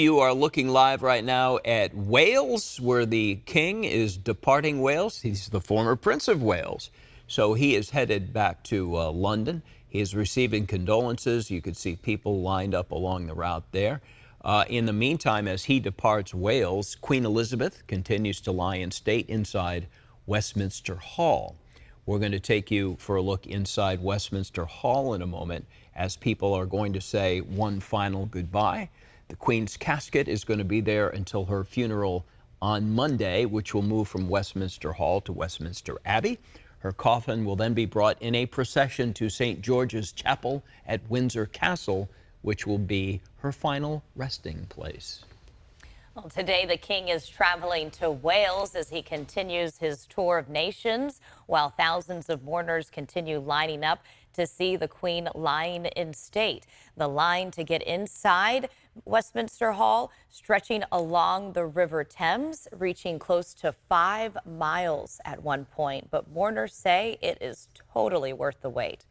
You are looking live right now at Wales, where the king is departing Wales. He's the former Prince of Wales. So he is headed back to London. He is receiving condolences. You could see people lined up along the route there. In the meantime, as he departs Wales, Queen Elizabeth continues to lie in state inside Westminster Hall. We're going to take you for a look inside Westminster Hall in a moment as people are going to say one final goodbye. The Queen's casket is going to be there until her funeral on Monday, which will move from Westminster Hall to Westminster Abbey. Her coffin will then be brought in a procession to St. George's Chapel at Windsor Castle, which will be her final resting place. Well, today the king is traveling to Wales as he continues his tour of nations, while thousands of mourners continue lining up to see the queen lying in state. The line to get inside Westminster Hall stretching along the River Thames, reaching close to 5 miles at one point. But mourners say it is totally worth the wait.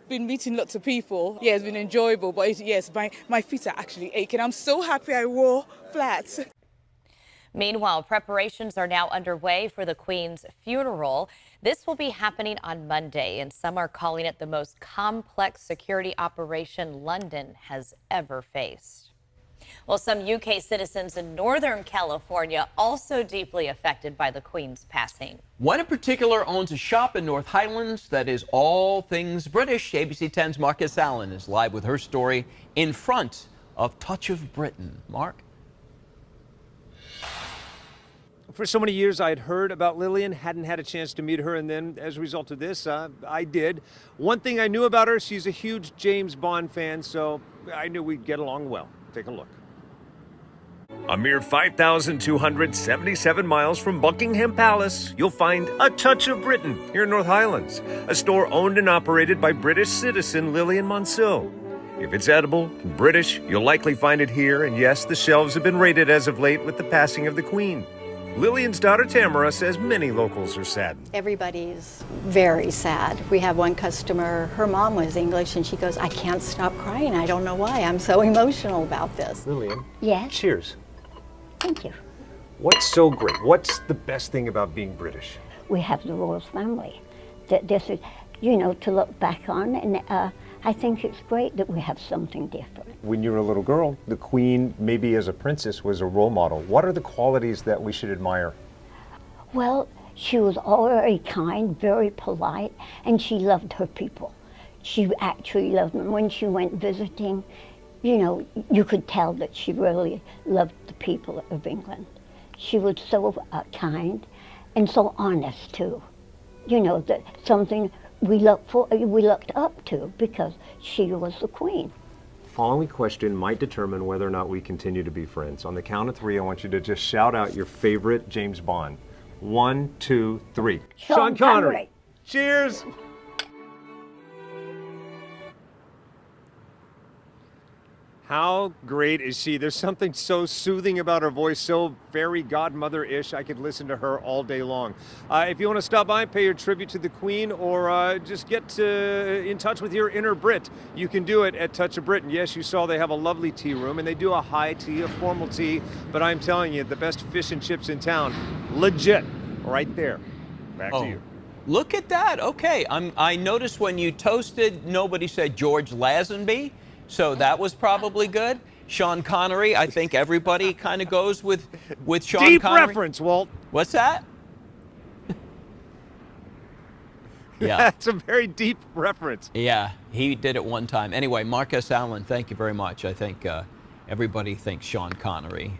Been meeting lots of people. Yeah, it's been enjoyable, but yes, my feet are actually aching. I'm so happy I wore flats. Meanwhile, preparations are now underway for the Queen's funeral. This will be happening on Monday, and some are calling it the most complex security operation London has ever faced. Well, some UK citizens in Northern California also deeply affected by the Queen's passing. One in particular owns a shop in North Highlands that is all things British. ABC 10's Marcus Allen is live with her story in front of Touch of Britain. Mark? For so many years, I had heard about Lillian, hadn't had a chance to meet her, and then as a result of this, I did. One thing I knew about her, she's a huge James Bond fan, so I knew we'd get along well. Take a look. A mere 5,277 miles from Buckingham Palace, you'll find A Touch of Britain here in North Highlands, a store owned and operated by British citizen Lillian Monceau. If it's edible and British, you'll likely find it here, and yes, the shelves have been raided as of late with the passing of the Queen. Lillian's daughter Tamara says many locals are saddened. Everybody's very sad. We have one customer, her mom was English, and she goes, I can't stop crying. I don't know why. I'm so emotional about this. Lillian? Yes? Cheers. Thank you. What's so great? What's the best thing about being British? We have the royal family. That this is, you know, to look back on, and I think it's great that we have something different. When you were a little girl, the Queen, maybe as a princess, was a role model. What are the qualities that we should admire? Well, she was all very kind, very polite, and she loved her people. She actually loved them. When she went visiting, you know, you could tell that she really loved the people of England. She was so kind and so honest too. You know, that something we looked up to because she was the Queen. Following question might determine whether or not we continue to be friends. On the count of 3, I want you to just shout out your favorite James Bond. 1, 2, 3. Sean Connery. Cheers. How great is she? There's something so soothing about her voice, so very godmother-ish. I could listen to her all day long. If you want to stop by, pay your tribute to the Queen, or just get in touch with your inner Brit, you can do it at Touch of Britain. Yes, you saw they have a lovely tea room, and they do a high tea, a formal tea, but I'm telling you, the best fish and chips in town, legit, right there. Back to you. Look at that. Okay, I noticed when you toasted, nobody said George Lazenby. So that was probably good. Sean Connery, I think everybody kind of goes with Sean Deep Connery. reference, Walt. What's that? Yeah. That's a very deep reference. Yeah, he did it one time. Anyway, Marcus Allen, thank you very much. I think everybody thinks Sean Connery.